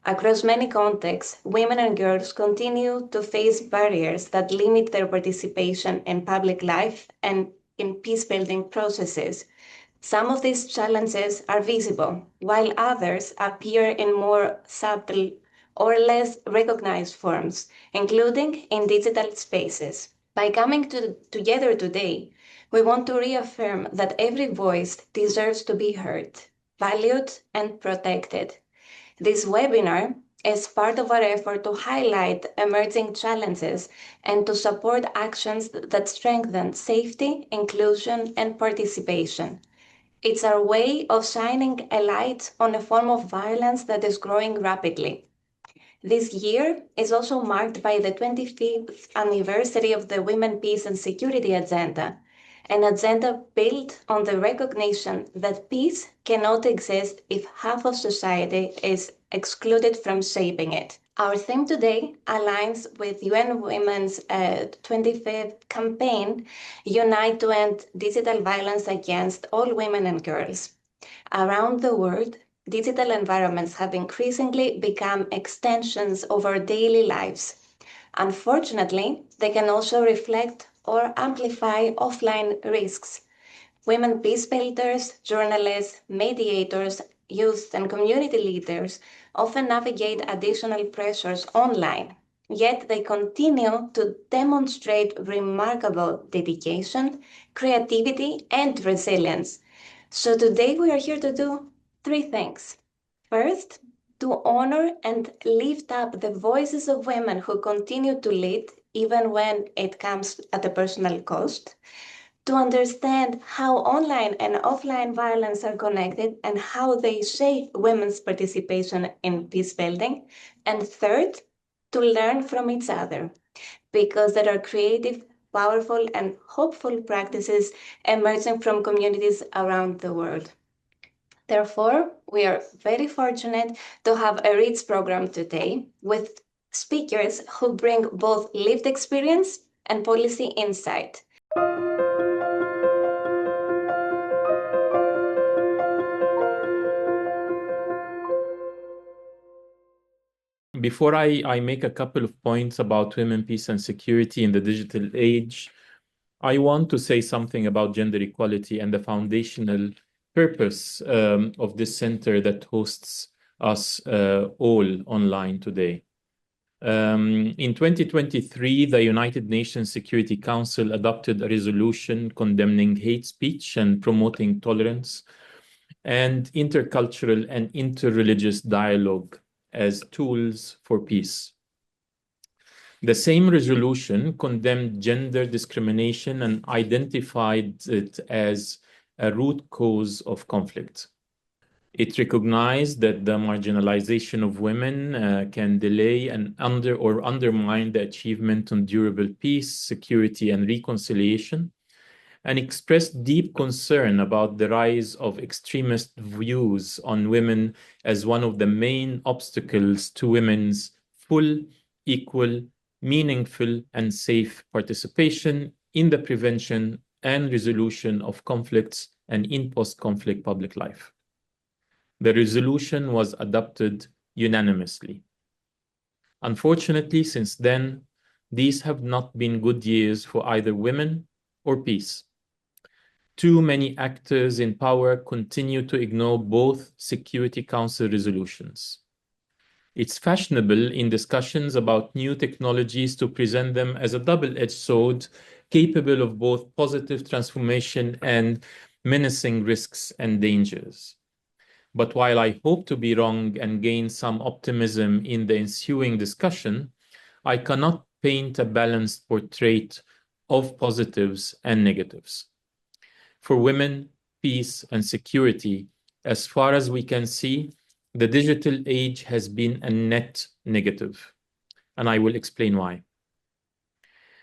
Across many contexts, women and girls continue to face barriers that limit their participation in public life and in peace-building processes. Some of these challenges are visible, while others appear in more subtle or less recognized forms, including in digital spaces. By coming together today, we want to reaffirm that every voice deserves to be heard, valued, and protected. This webinar is part of our effort to highlight emerging challenges and to support actions that strengthen safety, inclusion, and participation. It's our way of shining a light on a form of violence that is growing rapidly. This year is also marked by the 25th anniversary of the Women, Peace and Security Agenda, an agenda built on the recognition that peace cannot exist if half of society is excluded from shaping it. Our theme today aligns with UN Women's 25th campaign, Unite to End Digital Violence Against All Women and Girls. Around the world, digital environments have increasingly become extensions of our daily lives. Unfortunately, they can also reflect or amplify offline risks. Women peacebuilders, journalists, mediators, youth, and community leaders often navigate additional pressures online, yet they continue to demonstrate remarkable dedication, creativity, and resilience. So today we are here to do three things. First, to honor and lift up the voices of women who continue to lead even when it comes at a personal cost, to understand how online and offline violence are connected and how they shape women's participation in peace building, and third, to learn from each other, because there are creative, powerful, and hopeful practices emerging from communities around the world. Therefore, we are very fortunate to have a rich program today with speakers who bring both lived experience and policy insight. Before I make a couple of points about women, peace, and security in the digital age, I want to say something about gender equality and the foundational purpose of this center that hosts us all online today. In 2023, the United Nations Security Council adopted a resolution condemning hate speech and promoting tolerance and intercultural and interreligious dialogue as tools for peace. The same resolution condemned gender discrimination and identified it as a root cause of conflict. It recognized that the marginalization of women can delay and undermine the achievement of durable peace, security, and reconciliation, and expressed deep concern about the rise of extremist views on women as one of the main obstacles to women's full, equal, meaningful, and safe participation in the prevention and resolution of conflicts and in post-conflict public life. The resolution was adopted unanimously. Unfortunately, since then, these have not been good years for either women or peace. Too many actors in power continue to ignore both Security Council resolutions. It's fashionable in discussions about new technologies to present them as a double-edged sword, capable of both positive transformation and menacing risks and dangers. But while I hope to be wrong and gain some optimism in the ensuing discussion, I cannot paint a balanced portrait of positives and negatives. For women, peace, and security, as far as we can see, the digital age has been a net negative, and I will explain why.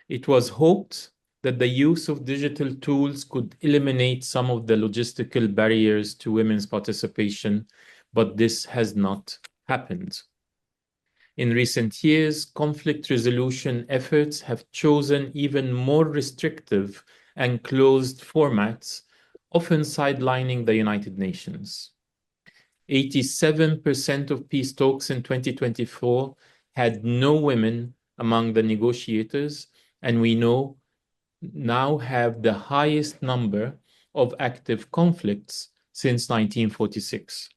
It was hoped that the use of digital tools could eliminate some of the logistical barriers to women's participation, but this has not happened. In recent years, conflict resolution efforts have chosen even more restrictive and closed formats, often sidelining the United Nations. 87% of peace talks in 2024 had no women among the negotiators, and we now have the highest number of active conflicts since 1946.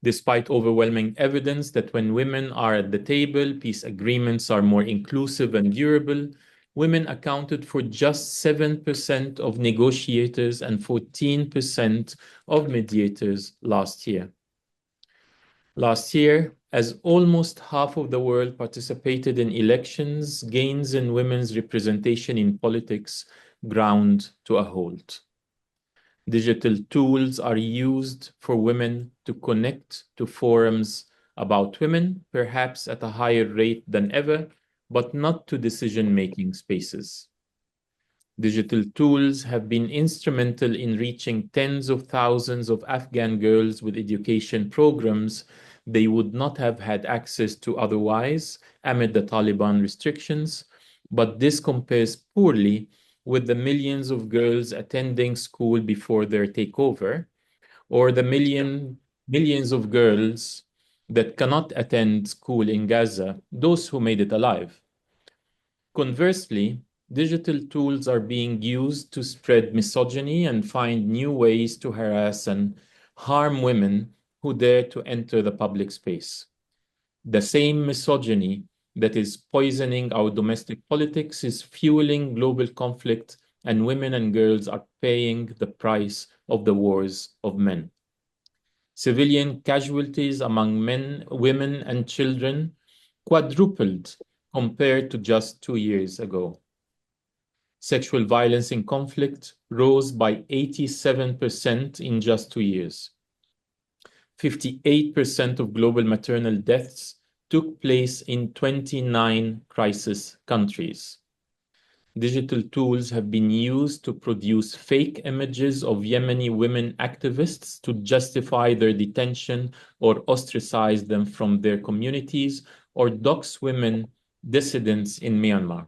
Despite overwhelming evidence that when women are at the table, peace agreements are more inclusive and durable, women accounted for just 7% of negotiators and 14% of mediators last year. Last year, as almost half of the world participated in elections, gains in women's representation in politics ground to a halt. Digital tools are used for women to connect to forums about women, perhaps at a higher rate than ever, but not to decision-making spaces. Digital tools have been instrumental in reaching tens of thousands of Afghan girls with education programs they would not have had access to otherwise amid the Taliban restrictions, but this compares poorly with the millions of girls attending school before their takeover, or the millions of girls that cannot attend school in Gaza, those who made it alive. Conversely, digital tools are being used to spread misogyny and find new ways to harass and harm women who dare to enter the public space. The same misogyny that is poisoning our domestic politics is fueling global conflict, and women and girls are paying the price of the wars of men. Civilian casualties among men, women, and children quadrupled compared to just 2 years ago. Sexual violence in conflict rose by 87% in just 2 years. 58% of global maternal deaths took place in 29 crisis countries. Digital tools have been used to produce fake images of Yemeni women activists to justify their detention or ostracize them from their communities or dox women dissidents in Myanmar.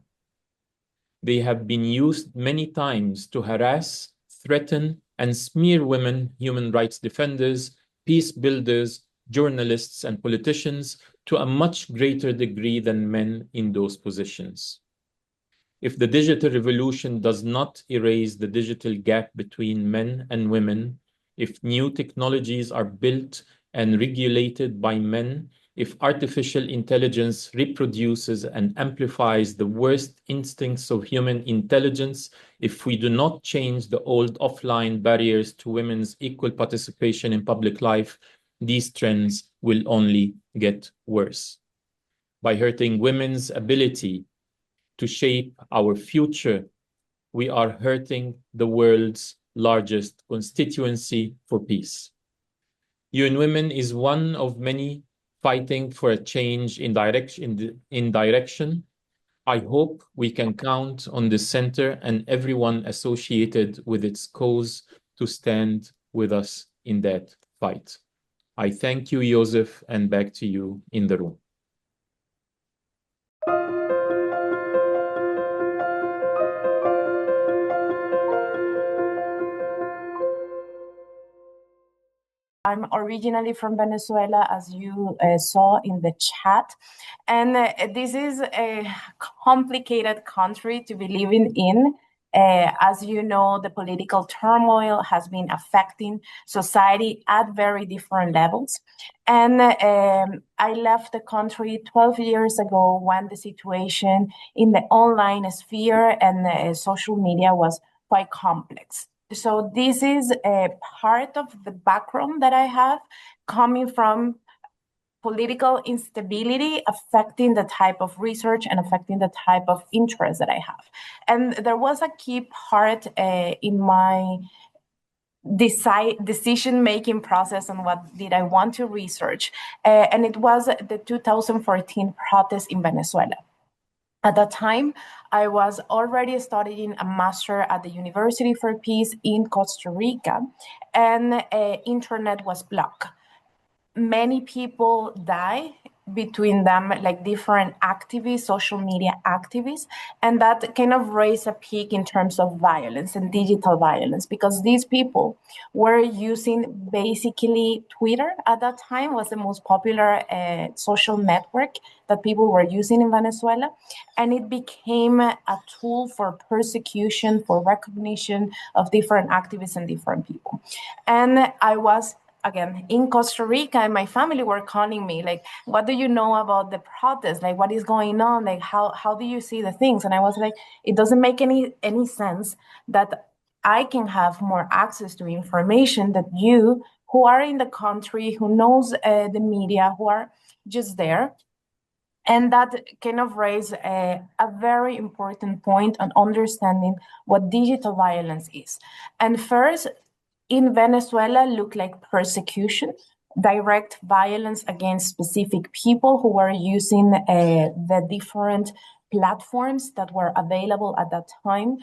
They have been used many times to harass, threaten, and smear women, human rights defenders, peace builders, journalists, and politicians to a much greater degree than men in those positions. If the digital revolution does not erase the digital gap between men and women, if new technologies are built and regulated by men, if artificial intelligence reproduces and amplifies the worst instincts of human intelligence, if we do not change the old offline barriers to women's equal participation in public life, these trends will only get worse. By hurting women's ability to shape our future, we are hurting the world's largest constituency for peace. UN Women is one of many fighting for a change in direction. I hope we can count on the center and everyone associated with its cause to stand with us in that fight. I thank you, Joseph, and back to you in the room. I'm originally from Venezuela, as you saw in the chat. And this is a complicated country to be living in. As you know, the political turmoil has been affecting society at very different levels. And I left the country 12 years ago when the situation in the online sphere and social media was quite complex. So this is a part of the background that I have coming from political instability affecting the type of research and affecting the type of interest that I have. And there was a key part in my decision-making process on what did I want to research. And it was the 2014 protest in Venezuela. At that time, I was already studying a master at the University for Peace in Costa Rica, and internet was blocked. Many people died between them, like different activists, social media activists, and that kind of raised a peak in terms of violence and digital violence, because these people were using basically Twitter at that time was the most popular social network that people were using in Venezuela, and it became a tool for persecution, for recognition of different activists and different people. And I was again in Costa Rica, and my family were calling me like, what do you know about the protest? Like, what is going on? Like, how do you see the things? And I was like, it doesn't make any sense that I can have more access to information that you, who are in the country, who knows the media, who are just there. And that kind of raised a very important point on understanding what digital violence is. And first, in Venezuela, looked like persecution, direct violence against specific people who were using the different platforms that were available at that time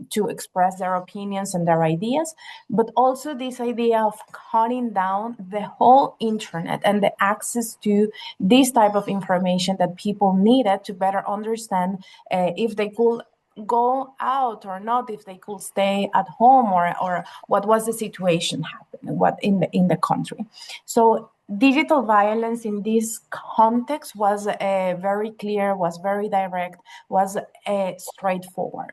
to express their opinions and their ideas, but also this idea of cutting down the whole internet and the access to this type of information that people needed to better understand if they could go out or not, if they could stay at home, or what was the situation happening, what in the country. So digital violence in this context was very clear, was very direct, was straightforward.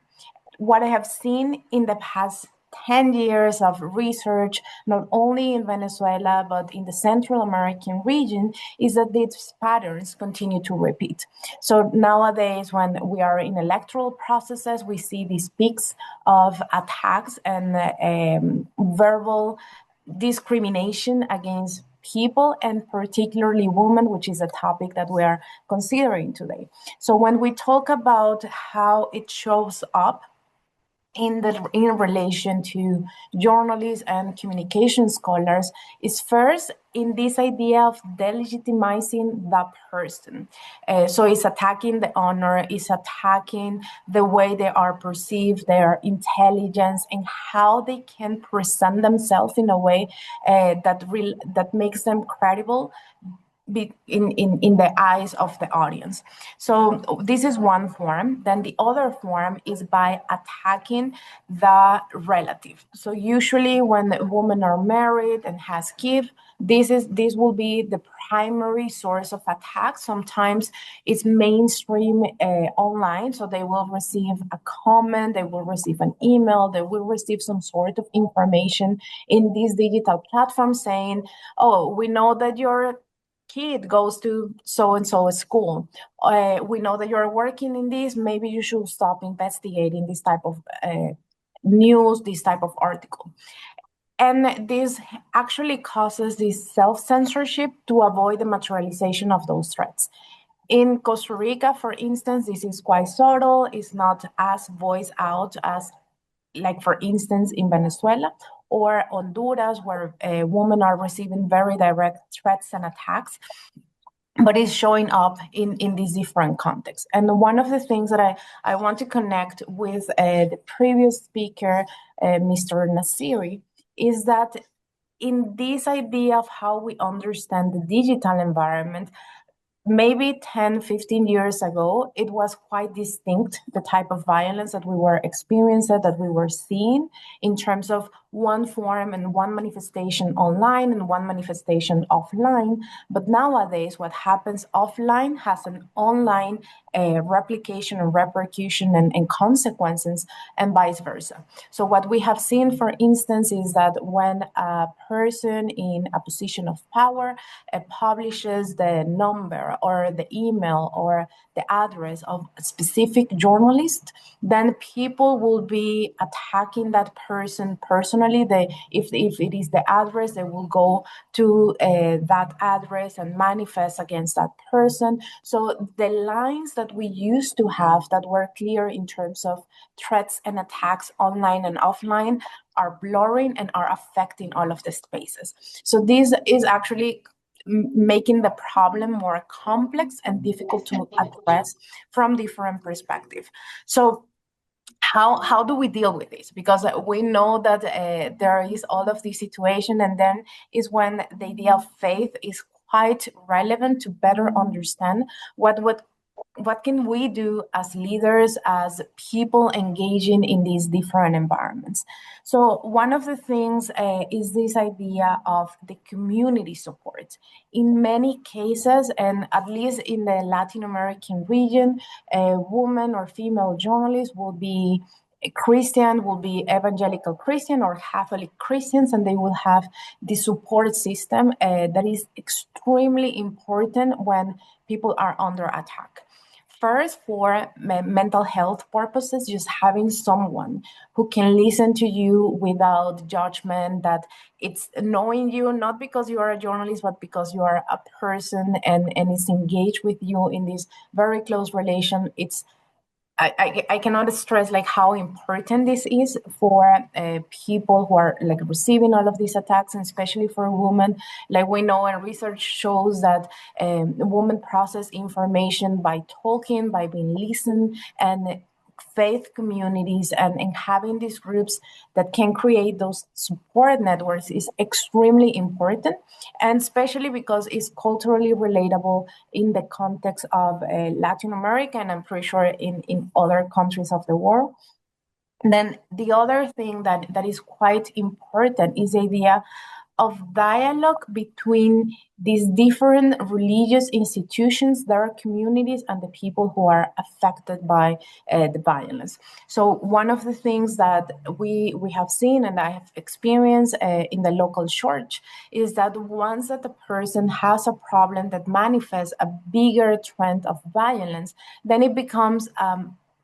What I have seen in the past 10 years of research, not only in Venezuela, but in the Central American region, is that these patterns continue to repeat. So nowadays, when we are in electoral processes, we see these peaks of attacks and verbal discrimination against people, and particularly women, which is a topic that we are considering today. So when we talk about how it shows up in relation to journalists and communication scholars, is first in this idea of delegitimizing the person. So it's attacking the honor, it's attacking the way they are perceived, their intelligence, and how they can present themselves in a way that makes them credible in the eyes of the audience. So this is one form. Then the other form is by attacking the relative. So usually when women are married and has kids, this will be the primary source of attack. Sometimes it's mainstream online, so they will receive a comment, they will receive an email, they will receive some sort of information in these digital platforms saying, oh, we know that your kid goes to so-and-so school. We know that you're working in this, maybe you should stop investigating this type of news, this type of article. And this actually causes this self-censorship to avoid the materialization of those threats. In Costa Rica, for instance, this is quite subtle. It's not as voiced out as, like, for instance, in Venezuela or Honduras, where women are receiving very direct threats and attacks, but it's showing up in these different contexts. And one of the things that I want to connect with the previous speaker, Mr. Nasiri, is that in this idea of how we understand the digital environment, maybe 10, 15 years ago, it was quite distinct, the type of violence that we were experiencing, that we were seeing, in terms of one form and one manifestation online and one manifestation offline. But nowadays, what happens offline has an online replication and repercussion and consequences, and vice versa. So what we have seen, for instance, is that when a person in a position of power publishes the number or the email or the address of a specific journalist, then people will be attacking that person personally. If it is the address, they will go to that address and manifest against that person. So the lines that we used to have that were clear in terms of threats and attacks online and offline are blurring and are affecting all of the spaces. So this is actually making the problem more complex and difficult to address from different perspectives. So how do we deal with this? Because we know that there is all of this situation, and then is when the idea of faith is quite relevant to better understand what can we do as leaders, as people engaging in these different environments. So one of the things is this idea of the community support. In many cases, and at least in the Latin American region, a woman or female journalist will be a Christian, will be evangelical Christian or Catholic Christians, and they will have the support system that is extremely important when people are under attack. First, for mental health purposes, just having someone who can listen to you without judgment, that it's knowing you, not because you are a journalist, but because you are a person and is engaged with you in this very close relation. I cannot stress like how important this is for people who are like receiving all of these attacks, and especially for women. Like we know, and research shows that women process information by talking, by being listened, and faith communities and having these groups that can create those support networks is extremely important, and especially because it's culturally relatable in the context of Latin America, and I'm pretty sure in other countries of the world. Then the other thing that is quite important is the idea of dialogue between these different religious institutions, their communities, and the people who are affected by the violence. So one of the things that we have seen and I have experienced in the local church is that once that the person has a problem that manifests a bigger trend of violence, then it becomes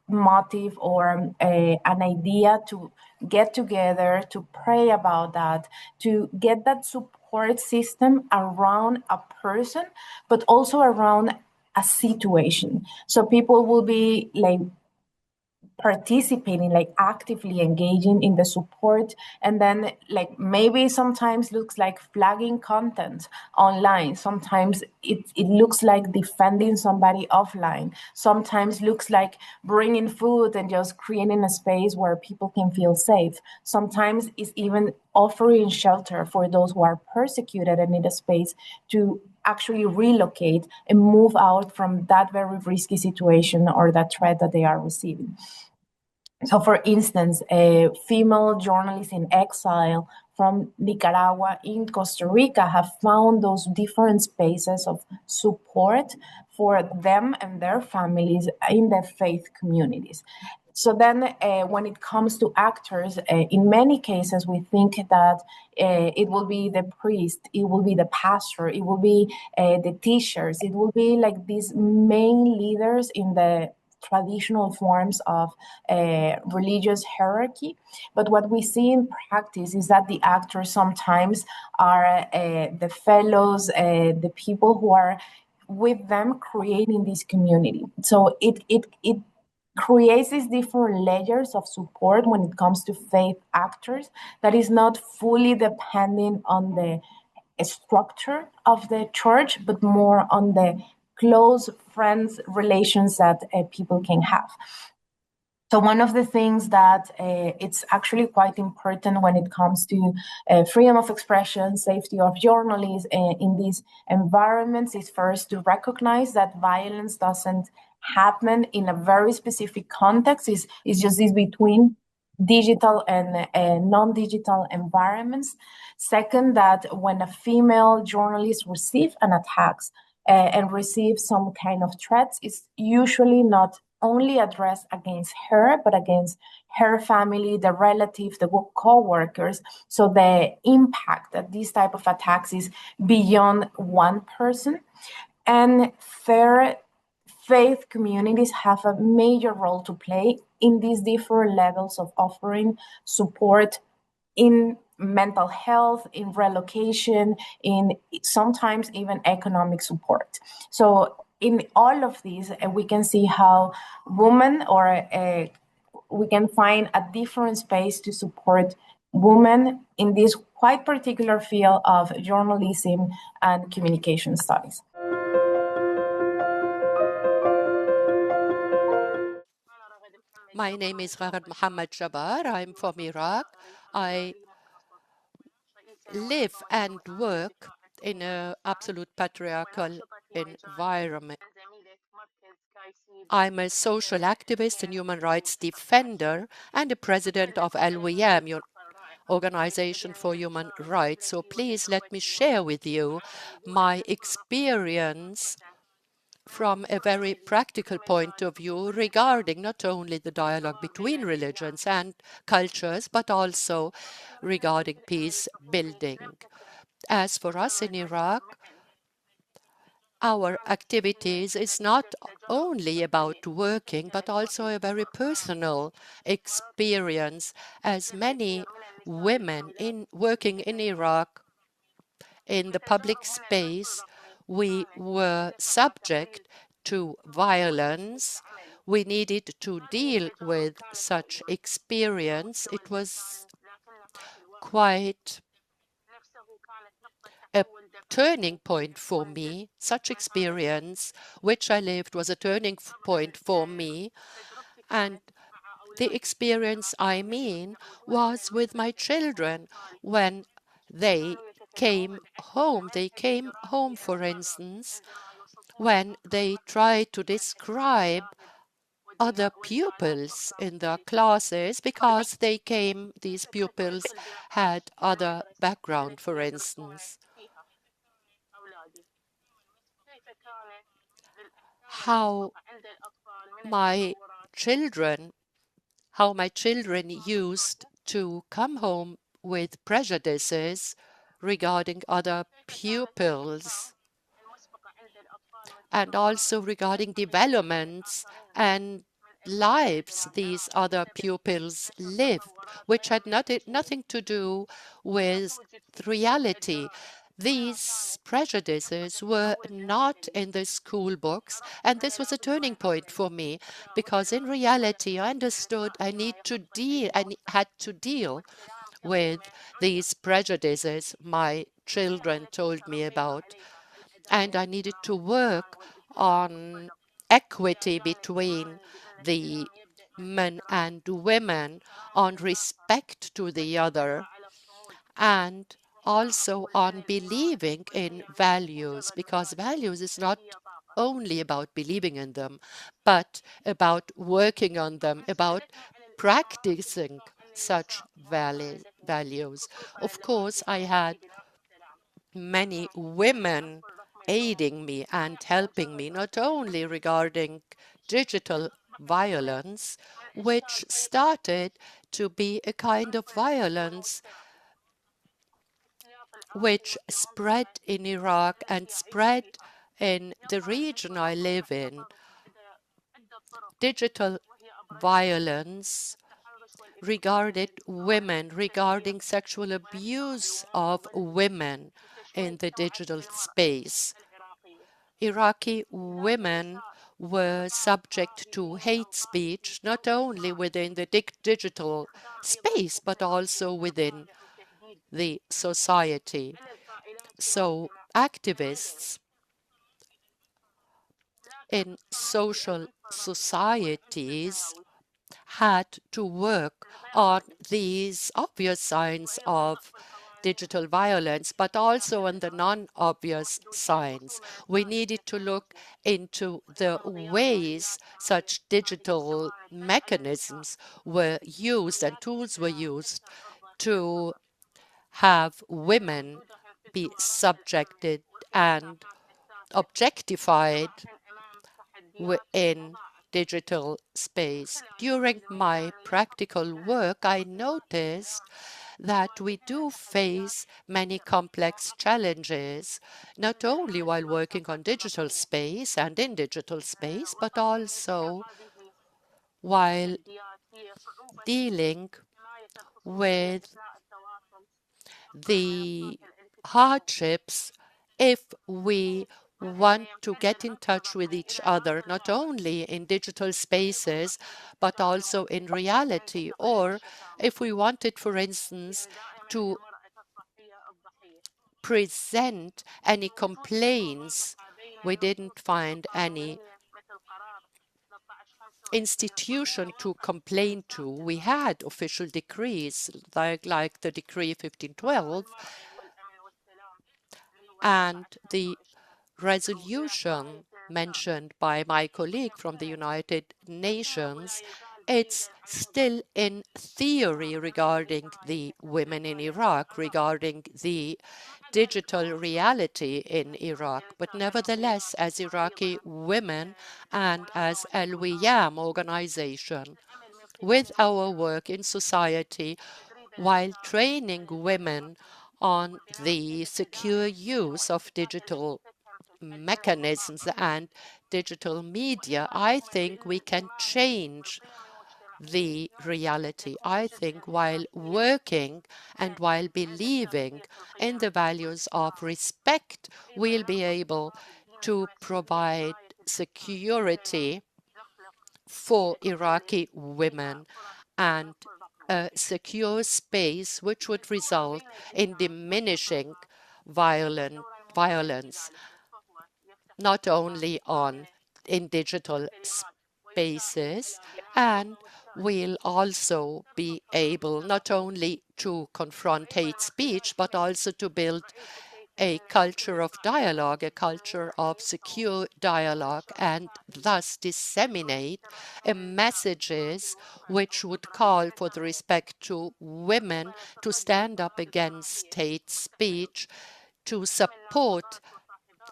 motive or an idea to get together, to pray about that, to get that support system around a person, but also around a situation. So people will be like participating, like actively engaging in the support, and then like maybe sometimes looks like flagging content online, sometimes it looks like defending somebody offline, sometimes looks like bringing food and just creating a space where people can feel safe, sometimes it's even offering shelter for those who are persecuted and need a space to actually relocate and move out from that very risky situation or that threat that they are receiving. So, for instance, a female journalist in exile from Nicaragua in Costa Rica have found those different spaces of support for them and their families in their faith communities. So then when it comes to actors, in many cases, we think that it will be the priest, it will be the pastor, it will be the teachers, it will be like these main leaders in the traditional forms of religious hierarchy. But what we see in practice is that the actors sometimes are the fellows, the people who are with them creating this community. So it creates these different layers of support when it comes to faith actors that is not fully depending on the structure of the church, but more on the close friends relations that people can have. So one of the things that it's actually quite important when it comes to freedom of expression, safety of journalists in these environments is first to recognize that violence doesn't happen in a very specific context. It's just this between digital and non-digital environments. Second, that when a female journalist receives an attack and receives some kind of threats, it's usually not only addressed against her, but against her family, the relatives, the co-workers. So the impact that these type of attacks is beyond one person. And third, faith communities have a major role to play in these different levels of offering support in mental health, in relocation, in sometimes even economic support. So in all of these, we can see how women we can find a different space to support women in this quite particular field of journalism and communication studies. My name is Raghad Mohammed Jabbar. I'm from Iraq. I live and work in an absolute patriarchal environment. I'm a social activist and human rights defender and the president of LWM, your Organization for Human Rights. So please let me share with you my experience from a very practical point of view regarding not only the dialogue between religions and cultures, but also regarding peace building. As for us in Iraq, our activities is not only about working, but also a very personal experience, as many women working in Iraq in the public space, we were subject to violence. We needed to deal with such experience. It was quite a turning point for me. Such experience, which I lived, was a turning point for me. And the experience I mean was with my children when they came home. They came home, for instance, when they tried to describe other pupils in their classes because these pupils had other background, for instance. How my children used to come home with prejudices regarding other pupils and also regarding developments and lives these other pupils lived, which had nothing to do with reality. These prejudices were not in the school books, and this was a turning point for me because in reality I understood I had to deal with these prejudices my children told me about, and I needed to work on equity between the men and women, on respect to the other, and also on believing in values, because values is not only about believing in them, but about working on them, about practicing such values. Of course, I had many women aiding me and helping me, not only regarding digital violence, which started to be a kind of violence which spread in Iraq and spread in the region I live in. Digital violence regarded women, regarding sexual abuse of women in the digital space. Iraqi women were subject to hate speech, not only within the digital space, but also within the society. So activists in social societies had to work on these obvious signs of digital violence, but also on the non-obvious signs. We needed to look into the ways such digital mechanisms were used and tools were used to have women be subjected and objectified in digital space. During my practical work, I noticed that we do face many complex challenges, not only while working on digital space and in digital space, but also while dealing with the hardships if we want to get in touch with each other, not only in digital spaces, but also in reality, or if we wanted, for instance, to present any complaints, we didn't find any institution to complain to. We had official decrees like the decree 1512, And the resolution mentioned by my colleague from the United Nations, it's still in theory regarding the women in Iraq, regarding the digital reality in Iraq. But nevertheless, as Iraqi women and as Al-Wiyam organization, with our work in society, while training women on the secure use of digital mechanisms and digital media, I think we can change the reality. I think while working and while believing in the values of respect, we'll be able to provide security for Iraqi women and a secure space which would result in diminishing violence, not only in digital spaces, and we'll also be able not only to confront hate speech, but also to build a culture of dialogue, a culture of secure dialogue, and thus disseminate messages which would call for the respect to women, to stand up against hate speech, to support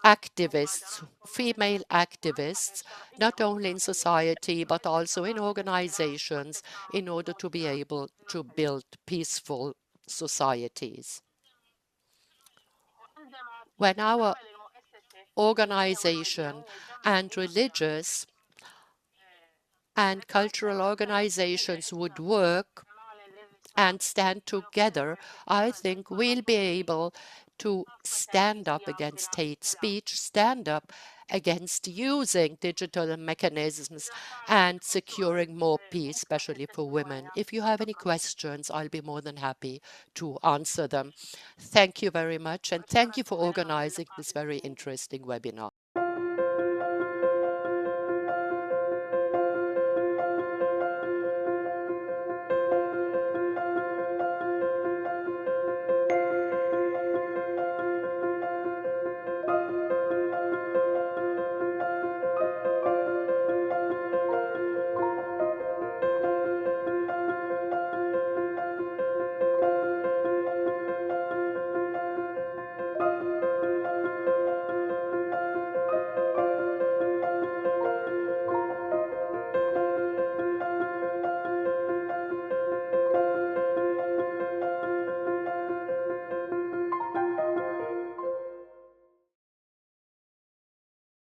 activists, female activists, not only in society but also in organizations, in order to be able to build peaceful societies. When our organization and religious and cultural organizations would work and stand together, I think we'll be able to stand up against hate speech, stand up against using digital mechanisms and securing more peace, especially for women. If you have any questions, I'll be more than happy to answer them. Thank you very much, and thank you for organizing this very interesting webinar.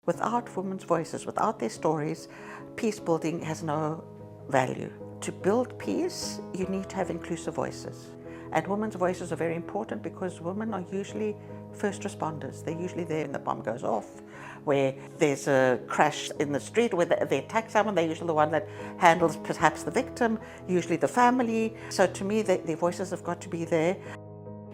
Without women's voices, without their stories, peace building has no value. To build peace, you need to have inclusive voices. And women's voices are very important because women are usually first responders. They're usually there when the bomb goes off, where there's a crash in the street, where they attack someone. They're usually the one that handles perhaps the victim, usually the family. So to me, their voices have got to be there.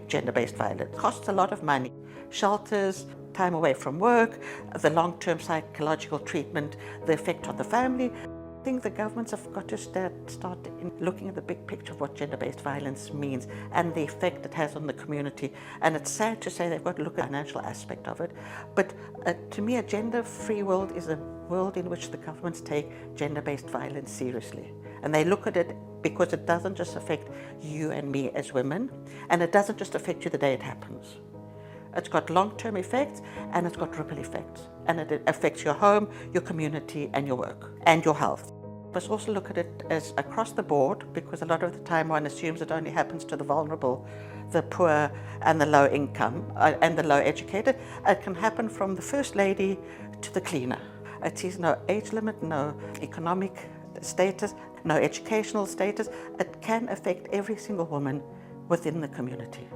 Gender-based violence costs a lot of money. Shelters, time away from work, the long-term psychological treatment, the effect on the family. I think the governments have got to start looking at the big picture of what gender-based violence means and the effect it has on the community. And it's sad to say they've got to look at the financial aspect of it. But to me, a gender-free world is a world in which the governments take gender-based violence seriously. And they look at it because it doesn't just affect you and me as women, and it doesn't just affect you the day it happens. It's got long-term effects and it's got ripple effects, and it affects your home, your community, and your work, and your health. But also look at it as across the board, because a lot of the time one assumes it only happens to the vulnerable, the poor and the low income and the low educated. It can happen from the first lady to the cleaner. It sees no age limit, no economic status, no educational status. It can affect every single woman within the community.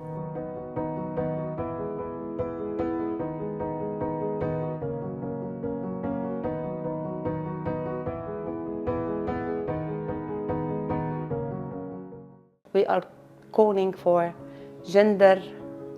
We are calling for gender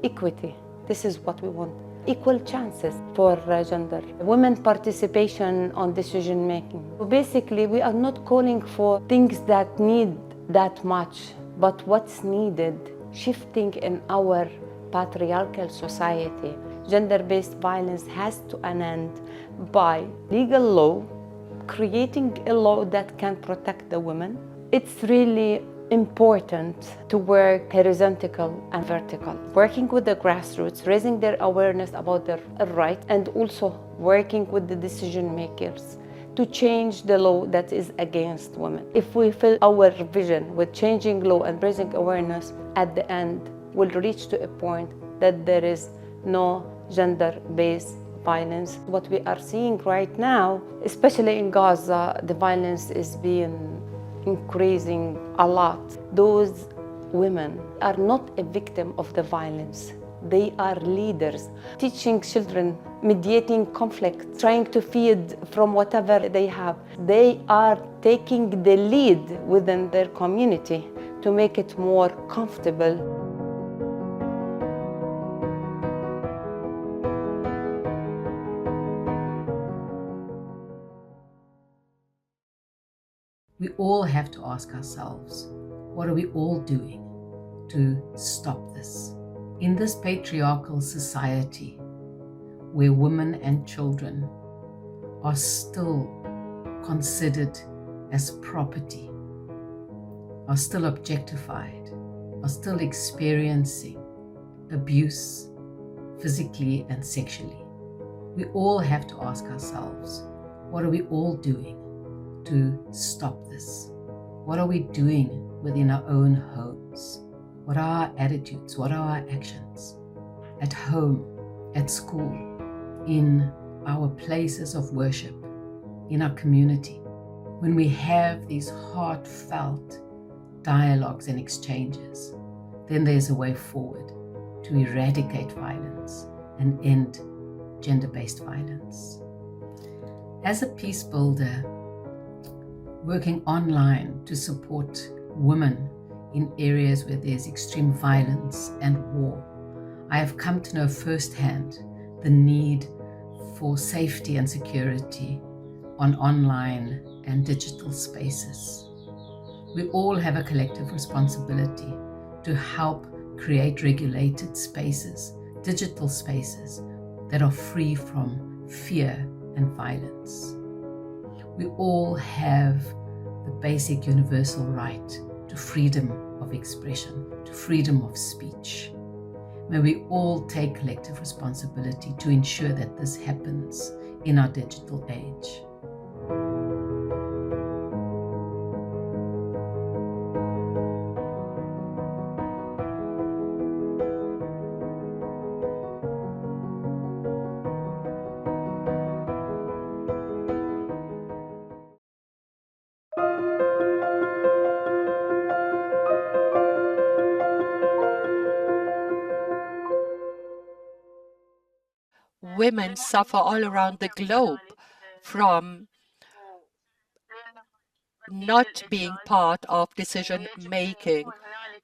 equity. This is what we want. Equal chances for gender. Women participation on decision making. Basically, we are not calling for things that need that much, but what's needed, shifting in our patriarchal society, Gender-based violence has to end by legal law, creating a law that can protect the women. It's really important to work horizontal and vertical, working with the grassroots, raising their awareness about their rights, and also working with the decision makers to change the law that is against women. If we fill our vision with changing law and raising awareness, at the end we'll reach to a point that there is no gender-based violence. What we are seeing right now, especially in Gaza, the violence is being increasing a lot. Those women are not a victim of the violence. They are leaders, teaching children, mediating conflict, trying to feed from whatever they have. They are taking the lead within their community to make it more comfortable. We all have to ask ourselves, what are we all doing to stop this? In this patriarchal society, where women and children are still considered as property, are still objectified, are still experiencing abuse physically and sexually, we all have to ask ourselves, what are we all doing to stop this? What are we doing within our own homes? What are our attitudes? What are our actions? At home, at school, in our places of worship, in our community. When we have these heartfelt dialogues and exchanges, then there's a way forward to eradicate violence and end gender-based violence. As a peace builder, working online to support women in areas where there's extreme violence and war, I have come to know firsthand the need for safety and security on online and digital spaces. We all have a collective responsibility to help create regulated spaces, digital spaces that are free from fear and violence. We all have the basic universal right to freedom of expression, to freedom of speech. May we all take collective responsibility to ensure that this happens in our digital age. Women suffer all around the globe from not being part of decision making.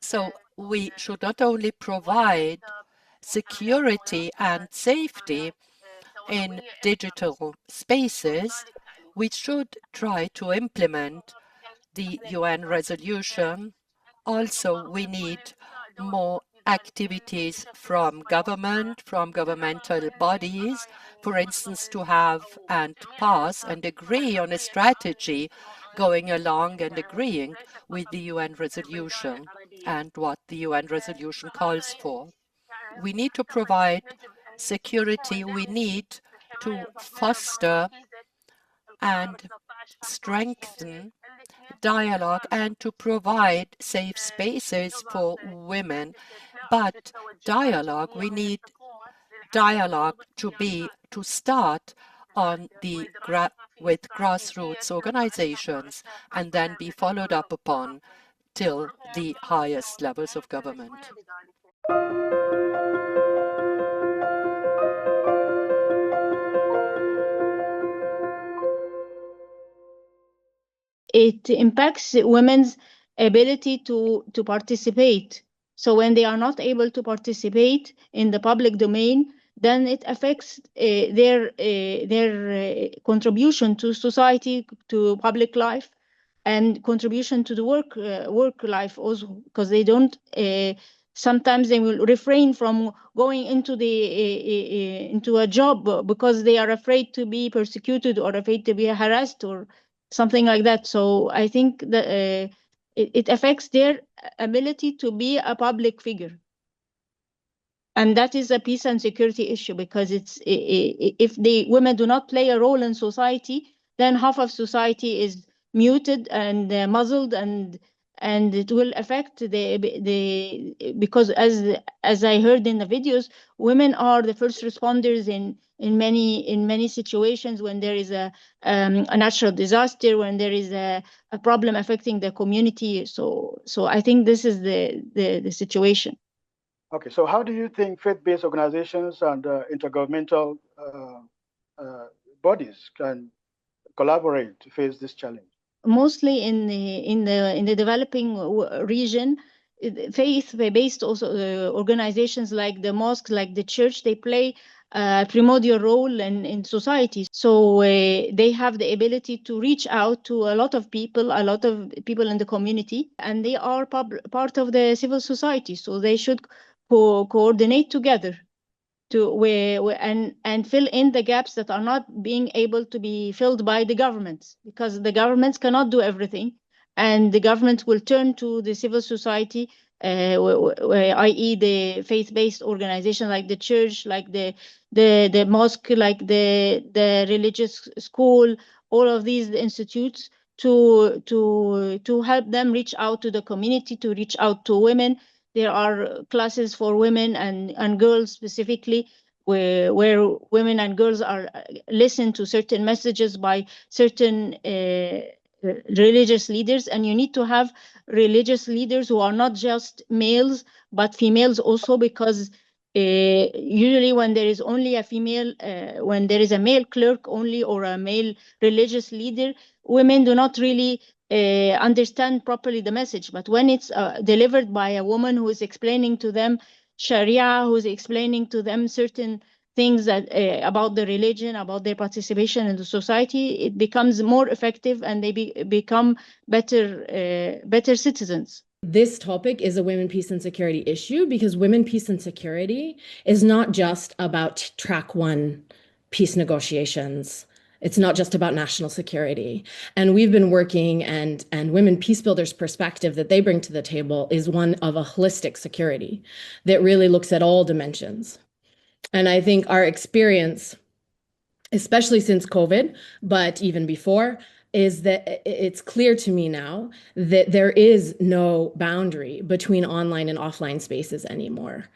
So we should not only provide security and safety in digital spaces, we should try to implement the UN resolution. Also, we need more activities from government, from governmental bodies, for instance, to have and pass and agree on a strategy going along and agreeing with the UN resolution and what the UN resolution calls for. We need to provide security. We need to foster and strengthen dialogue and to provide safe spaces for women. But dialogue, we need dialogue to start on with grassroots organizations and then be followed up upon till the highest levels of government. It impacts women's ability to participate. So when they are not able to participate in the public domain, then it affects their contribution to society, to public life, and contribution to the work life also, because they don't Sometimes they will refrain from going into into a job because they are afraid to be persecuted or afraid to be harassed or something like that. So I think that it affects their ability to be a public figure. And that is a peace and security issue, because if the women do not play a role in society, then half of society is muted and muzzled, and it will affect because as I heard in the videos, women are the first responders in many situations when there is a natural disaster, when there is a problem affecting the community. So I think this is the situation. Okay, so how do you think faith-based organizations and intergovernmental bodies can collaborate to face this challenge? Mostly in the developing region, faith-based also organizations like the mosque, like the church, they play a primordial role in society. So they have the ability to reach out to a lot of people in the community, and they are part of the civil society. So they should coordinate together to and fill in the gaps that are not being able to be filled by the governments, because the governments cannot do everything, and the government will turn to the civil society, i.e. the faith-based organization like the church, like the mosque, like the religious school, all of these institutes, to help them reach out to the community, to reach out to women. There are classes for women and girls specifically, where women and girls are listen to certain messages by certain religious leaders. And you need to have religious leaders who are not just males but females also, because usually when there is only a female, when there is a male clerk only or a male religious leader, women do not really understand properly the message. But when it's delivered by a woman who is explaining to them Sharia, who is explaining to them certain things that about the religion, about their participation in the society, it becomes more effective, and they become better citizens. This topic is a women, peace, and security issue, because women, peace, and security is not just about track one peace negotiations. It's not just about national security. And we've been working, and women peacebuilders' perspective that they bring to the table is one of a holistic security that really looks at all dimensions. And I think our experience, especially since COVID, but even before, is that it's clear to me now that there is no boundary between online and offline spaces anymore.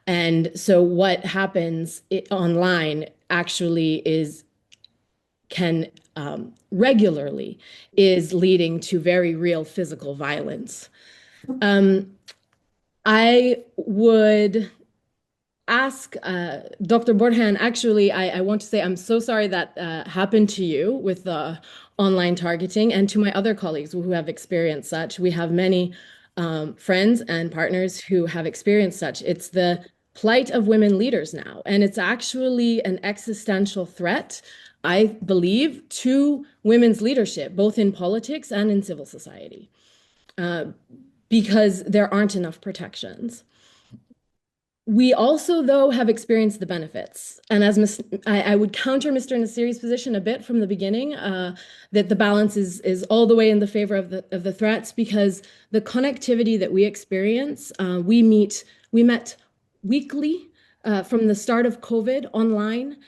And so what happens online actually can regularly is leading to very real physical violence. I would ask Dr. Borhan, actually, I want to say I'm so sorry that happened to you with the online targeting, and to my other colleagues who have experienced such. We have many friends and partners who have experienced such. It's the plight of women leaders now, and it's actually an existential threat, I believe, to women's leadership, both in politics and in civil society, because there aren't enough protections. We also, though, have experienced the benefits. And as I would counter Mr. Nasiri's position a bit from the beginning, that the balance is all the way in the favor of the threats, because the connectivity that we experience, we met weekly from the start of COVID online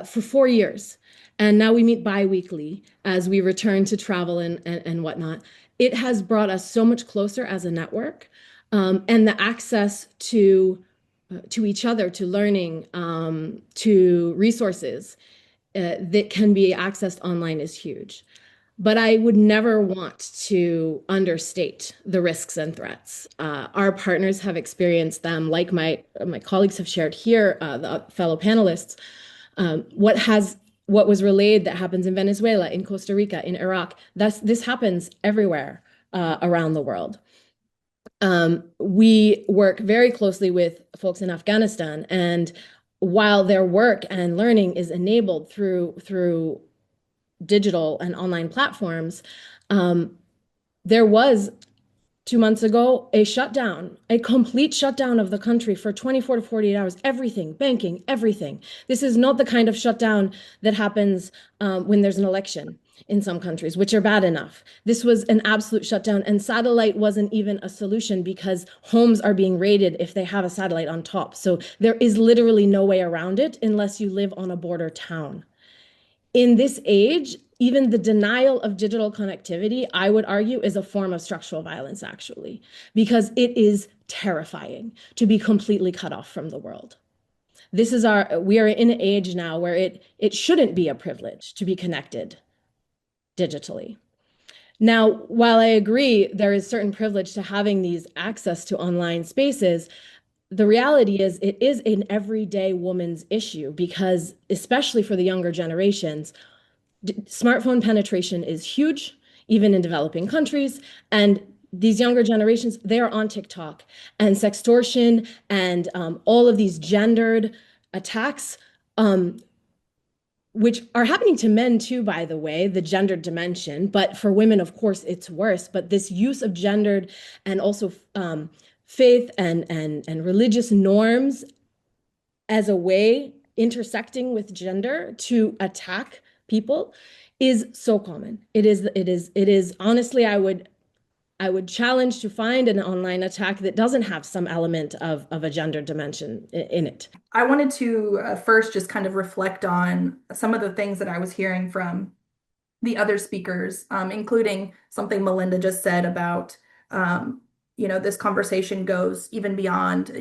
for 4 years. And now we meet bi-weekly as we return to travel and whatnot. It has brought us so much closer as a network, and the access to each other, to learning, to resources that can be accessed online is huge. But I would never want to understate the risks and threats. Our partners have experienced them, like my colleagues have shared here, the fellow panelists. What was relayed that happens in Venezuela, in Costa Rica, in Iraq, this happens everywhere around the world. We work very closely with folks in Afghanistan, and while their work and learning is enabled through digital and online platforms, there was 2 months ago, a shutdown, a complete shutdown of the country for 24 to 48 hours, everything, banking, everything. This is not the kind of shutdown that happens when there's an election in some countries, which are bad enough. This was an absolute shutdown, and satellite wasn't even a solution because homes are being raided if they have a satellite on top. So there is literally no way around it unless you live on a border town. In this age, even the denial of digital connectivity, I would argue, is a form of structural violence, actually, because it is terrifying to be completely cut off from the world. We are in an age now where it shouldn't be a privilege to be connected digitally. Now, while I agree there is certain privilege to having these access to online spaces, the reality is it is an everyday woman's issue because, especially for the younger generations, smartphone penetration is huge, even in developing countries. And these younger generations, they are on TikTok, and sextortion and all of these gendered attacks, which are happening to men too, by the way, the gendered dimension. But for women, of course, it's worse. But this use of gendered and also faith and religious norms as a way intersecting with gender to attack people is so common. It is honestly, I would challenge to find an online attack that doesn't have some element of a gender dimension in it. I wanted to first just kind of reflect on some of the things that I was hearing from the other speakers, including something Melinda just said about, this conversation goes even beyond,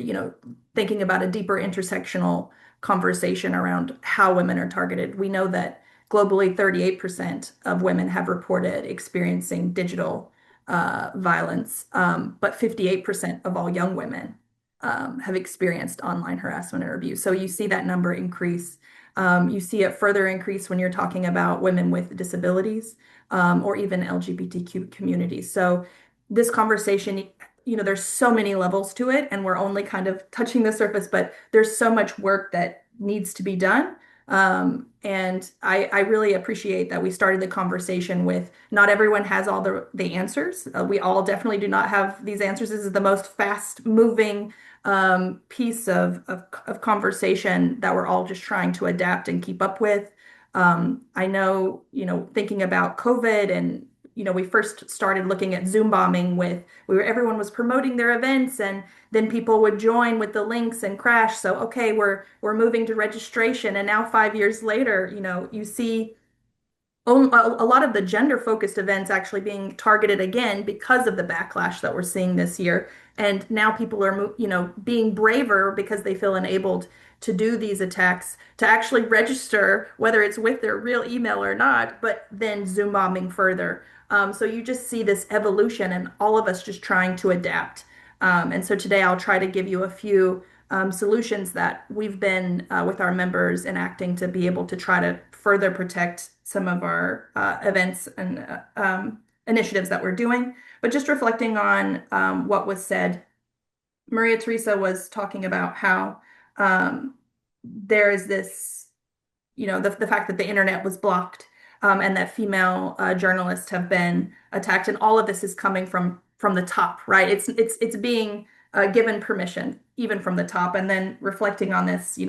thinking about a deeper intersectional conversation around how women are targeted. We know that globally, 38% of women have reported experiencing digital violence, but 58% of all young women have experienced online harassment or abuse. So you see that number increase. You see it further increase when you're talking about women with disabilities or even LGBTQ communities. So this conversation, there's so many levels to it, and we're only kind of touching the surface, but there's so much work that needs to be done. And I really appreciate that we started the conversation with not everyone has all the answers. We all definitely do not have these answers. This is the most fast moving piece of conversation that we're all just trying to adapt and keep up with. I know, thinking about COVID and, we first started looking at Zoom bombing everyone was promoting their events and then people would join with the links and crash. So, okay, we're moving to registration. And now 5 years later, you see a lot of the gender focused events actually being targeted again because of the backlash that we're seeing this year. And now people are, being braver because they feel enabled to do these attacks, to actually register, whether it's with their real email or not, but then Zoom bombing further. So you just see this evolution and all of us just trying to adapt. And so today I'll try to give you a few solutions that we've been with our members enacting to be able to try to further protect some of our events and initiatives that we're doing. But just reflecting on what was said, Maria Teresa was talking about how there is this, the fact that the internet was blocked and that female journalists have been attacked, and all of this is coming from the top, right? It's being given permission even from the top. And then reflecting on this,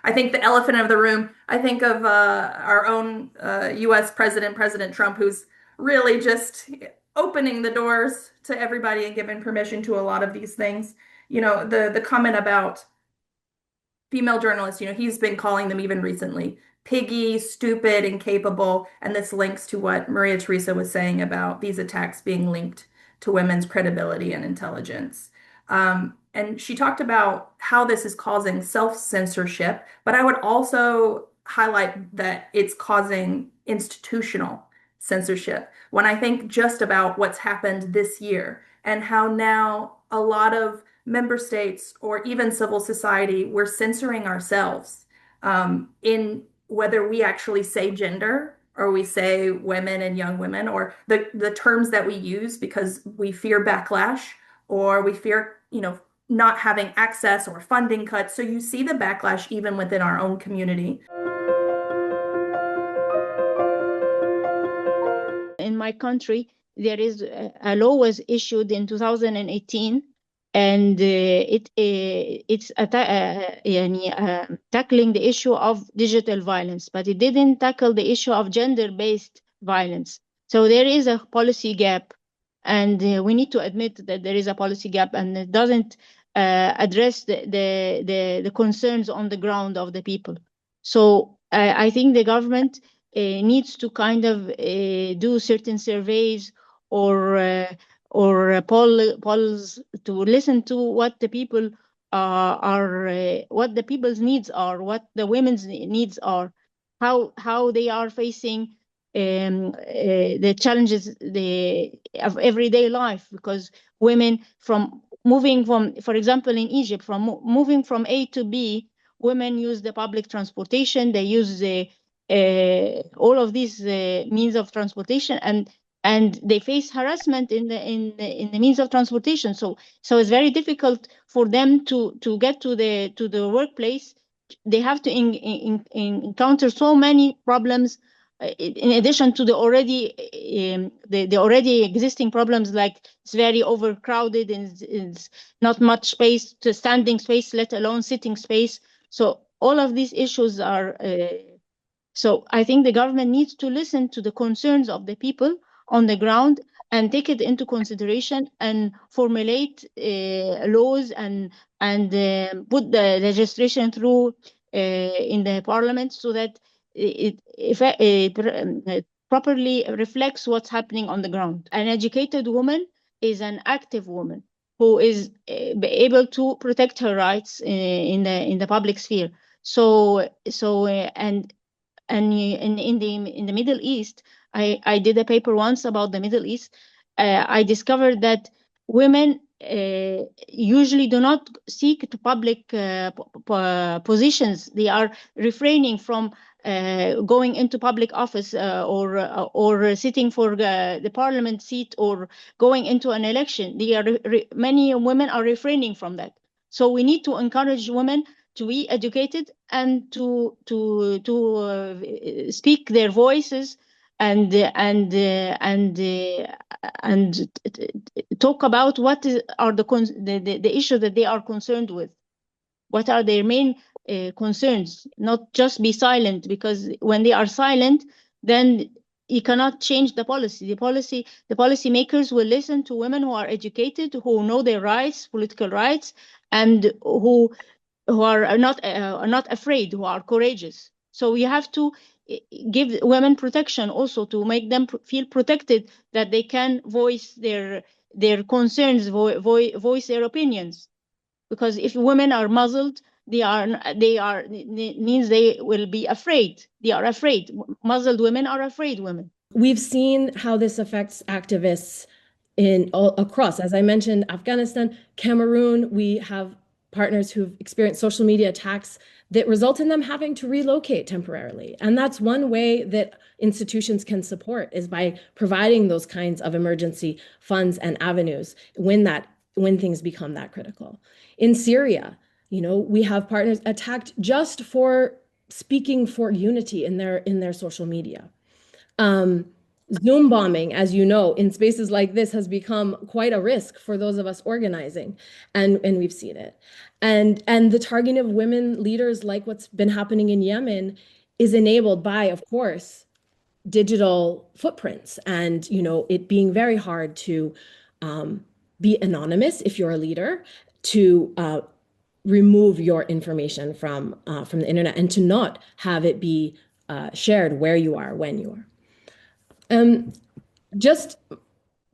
I think the elephant of the room, I think of our own US President Trump, who's really just opening the doors to everybody and giving permission to a lot of these things. The comment about female journalists, he's been calling them even recently piggy, stupid, incapable. And this links to what Maria Teresa was saying about these attacks being linked to women's credibility and intelligence. And she talked about how this is causing self-censorship, but I would also highlight that it's causing institutional censorship. When I think just about what's happened this year and how now a lot of member states or even civil society, we're censoring ourselves in whether we actually say gender or we say women and young women, or the terms that we use because we fear backlash or we fear, not having access or funding cuts. So you see the backlash even within our own community. In my country, there is a law was issued in 2018, and it's tackling the issue of digital violence, but it didn't tackle the issue of gender-based violence. So there is a policy gap, and we need to admit that there is a policy gap, and it doesn't address the concerns on the ground of the people. So I think the government needs to kind of do certain surveys or polls to listen to what the people what the people's needs are, what the women's needs are, how they are facing the challenges of everyday life, because women from moving from, for example, in Egypt, from moving from A to B, women use the public transportation, they use all of these means of transportation, and they face harassment in the means of transportation. So it's very difficult for them to get to the workplace. They have to encounter so many problems in addition to the already existing problems, like it's very overcrowded and it's not much space to standing space, let alone sitting space. So all of these issues are so I think the government needs to listen to the concerns of the people on the ground and take it into consideration and formulate laws and put the legislation through in the parliament, so that it properly reflects what's happening on the ground. An educated woman is an active woman who is able to protect her rights in the public sphere. And in the Middle East, I did a paper once about the Middle East. I discovered that women usually do not seek to public positions. They are refraining from going into public office or sitting for the parliament seat or going into an election. Many women are refraining from that. So we need to encourage women to be educated and to speak their voices and talk about what are the issues that they are concerned with. What are their main concerns? Not just be silent, because when they are silent, then you cannot change the policy. The policy makers will listen to women who are educated, who know their rights, political rights, and who are not afraid, who are courageous. So we have to give women protection also, to make them feel protected, that they can voice their concerns, voice their opinions. Because if women are muzzled, means they will be afraid. They are afraid. Muzzled women are afraid women. We've seen how this affects activists across, as I mentioned, Afghanistan, Cameroon. We have partners who've experienced social media attacks that result in them having to relocate temporarily. And that's one way that institutions can support, is by providing those kinds of emergency funds and avenues when things become that critical. In Syria, we have partners attacked just for speaking for unity in their social media. Zoom bombing, as you know, in spaces like this has become quite a risk for those of us organizing, and we've seen it. And the targeting of women leaders, like what's been happening in Yemen, is enabled by, of course, digital footprints and it being very hard to be anonymous if you're a leader, to remove your information from the internet, and to not have it be shared where you are, when you are. Just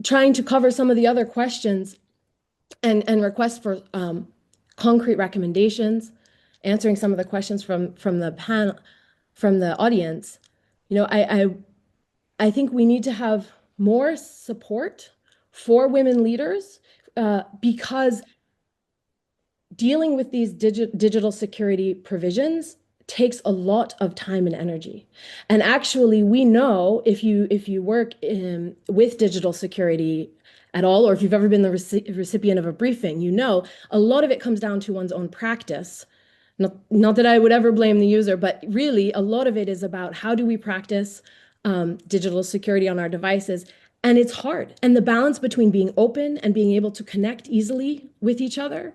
trying to cover some of the other questions and requests for concrete recommendations, answering some of the questions from the panel, from the audience. I think we need to have more support for women leaders, because dealing with these digital security provisions takes a lot of time and energy. And actually, we know if you work with digital security at all, or if you've ever been the recipient of a briefing, a lot of it comes down to one's own practice. Not that I would ever blame the user, but really a lot of it is about how do we practice digital security on our devices, And it's hard. And the balance between being open and being able to connect easily with each other,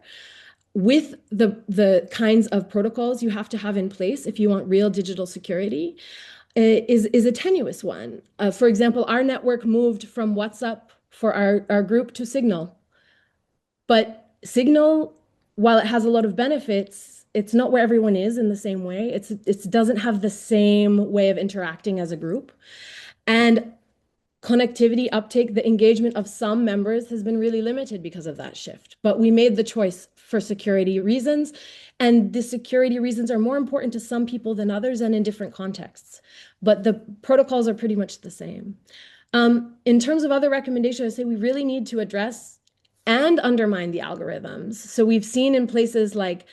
with the kinds of protocols you have to have in place if you want real digital security, is a tenuous one. For example, our network moved from WhatsApp for our group to Signal. But Signal, while it has a lot of benefits, it's not where everyone is in the same way. It doesn't have the same way of interacting as a group. And connectivity uptake, the engagement of some members has been really limited because of that shift. But we made the choice for security reasons. And the security reasons are more important to some people than others and in different contexts. But the protocols are pretty much the same. In terms of other recommendations, I say we really need to address and undermine the algorithms. So we've seen in places like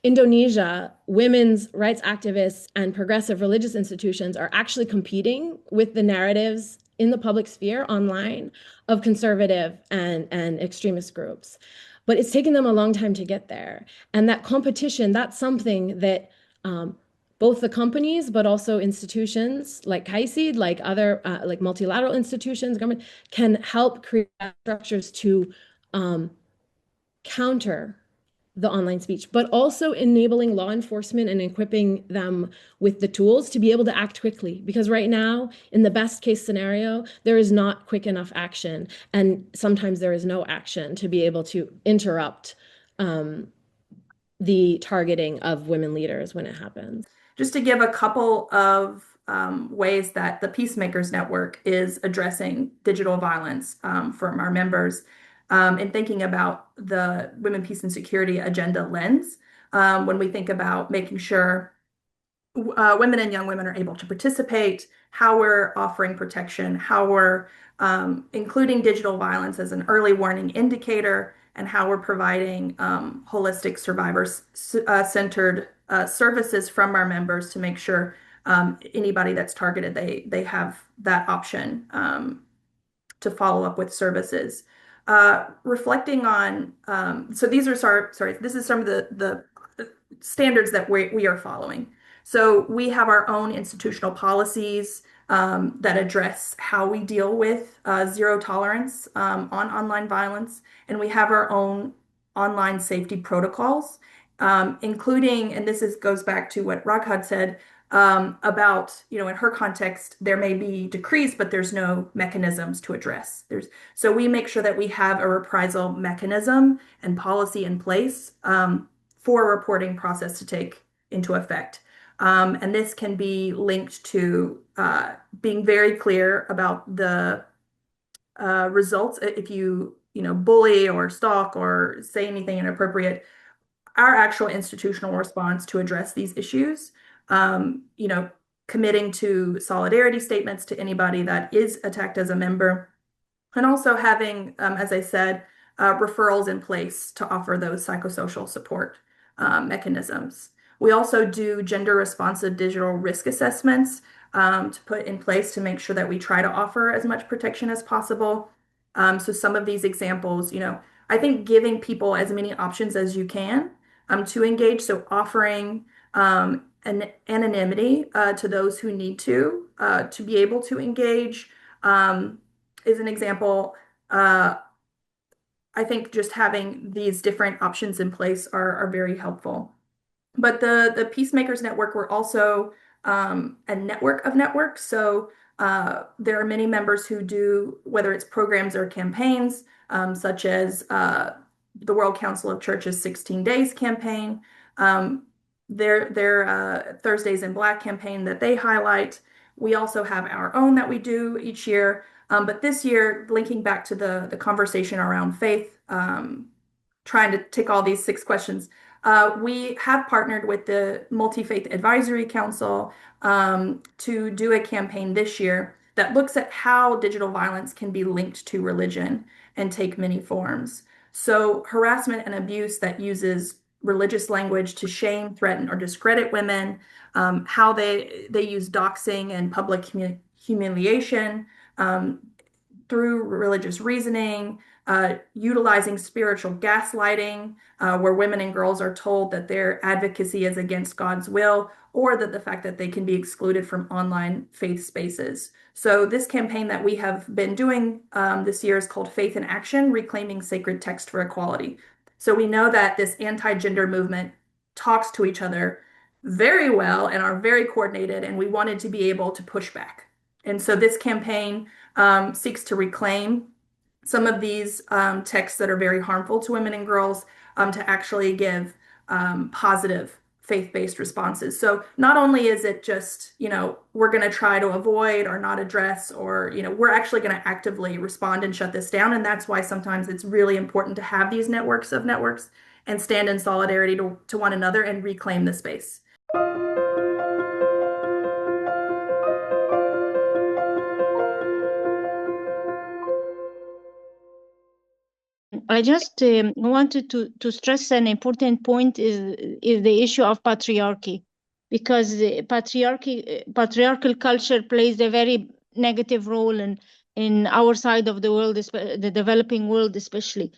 Indonesia, women's rights activists and progressive religious institutions are actually competing with the narratives in the public sphere online of conservative and extremist groups. But it's taken them a long time to get there. And that competition, that's something that both the companies, but also institutions like KAICIID, like other like multilateral institutions, government, can help create structures to counter the online speech, but also enabling law enforcement and equipping them with the tools to be able to act quickly. Because right now, in the best case scenario, there is not quick enough action. And sometimes there is no action to be able to interrupt the targeting of women leaders when it happens. Just to give a couple of ways that the Peacemakers Network is addressing digital violence from our members. In thinking about the women, peace, and security agenda lens, when we think about making sure women and young women are able to participate, how we're offering protection, how we're including digital violence as an early warning indicator, and how we're providing holistic survivor-centered services from our members to make sure anybody that's targeted, they have that option to follow up with services. Reflecting on, so these are, this is some of the standards that we are following. So we have our own institutional policies that address how we deal with zero tolerance on online violence. And we have our own online safety protocols, including, and this goes back to what Raghad said, about, in her context, there may be decrees, but there's no mechanisms to address. So we make sure that we have a reprisal mechanism and policy in place for a reporting process to take into effect. And this can be linked to being very clear about the results. If you bully or stalk or say anything inappropriate, our actual institutional response to address these issues, committing to solidarity statements to anybody that is attacked as a member, and also having, as I said, referrals in place to offer those psychosocial support mechanisms. We also do gender responsive digital risk assessments to put in place to make sure that we try to offer as much protection as possible. So some of these examples, I think giving people as many options as you can to engage. So offering an anonymity to those who need to be able to engage is an example. I think just having these different options in place are very helpful. But the Peacemakers Network, we're also a network of networks. So there are many members who do, whether it's programs or campaigns, such as the World Council of Churches 16 Days campaign, their Thursdays in Black campaign that they highlight. We also have our own that we do each year. But this year, linking back to the conversation around faith, trying to tick all these 6 questions, we have partnered with the Multi-Faith Advisory Council to do a campaign this year that looks at how digital violence can be linked to religion and take many forms. So harassment and abuse that uses religious language to shame, threaten, or discredit women, how they use doxing and public humiliation, through religious reasoning, utilizing spiritual gaslighting, where women and girls are told that their advocacy is against God's will, or that the fact that they can be excluded from online faith spaces. So this campaign that we have been doing this year is called Faith in Action, Reclaiming Sacred Text for Equality. So we know that this anti-gender movement talks to each other very well and are very coordinated, and we wanted to be able to push back. And so this campaign seeks to reclaim some of these texts that are very harmful to women and girls, to actually give positive faith-based responses. So not only is it just, we're going to try to avoid or not address, or, we're actually going to actively respond and shut this down. And that's why sometimes it's really important to have these networks and stand in solidarity to one another and reclaim the space. I just wanted to stress an important point is the issue of patriarchy, because the patriarchal culture plays a very negative role in our side of the world, the developing world especially,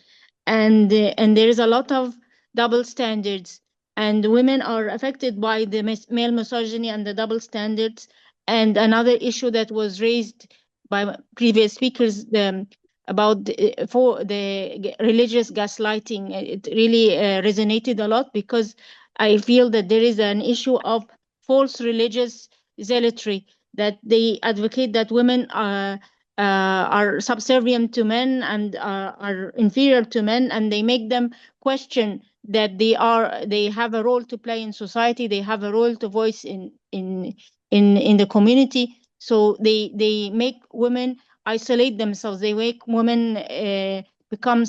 and there is a lot of double standards, and women are affected by the male misogyny and the double standards. And another issue that was raised by previous speakers, about for the religious gaslighting, it really resonated a lot, because I feel that there is an issue of false religious zealotry, that they advocate that women are subservient to men and are inferior to men, and they make them question that they have a role to play in society, they have a role to voice in the community. So they make women isolate themselves. They make women become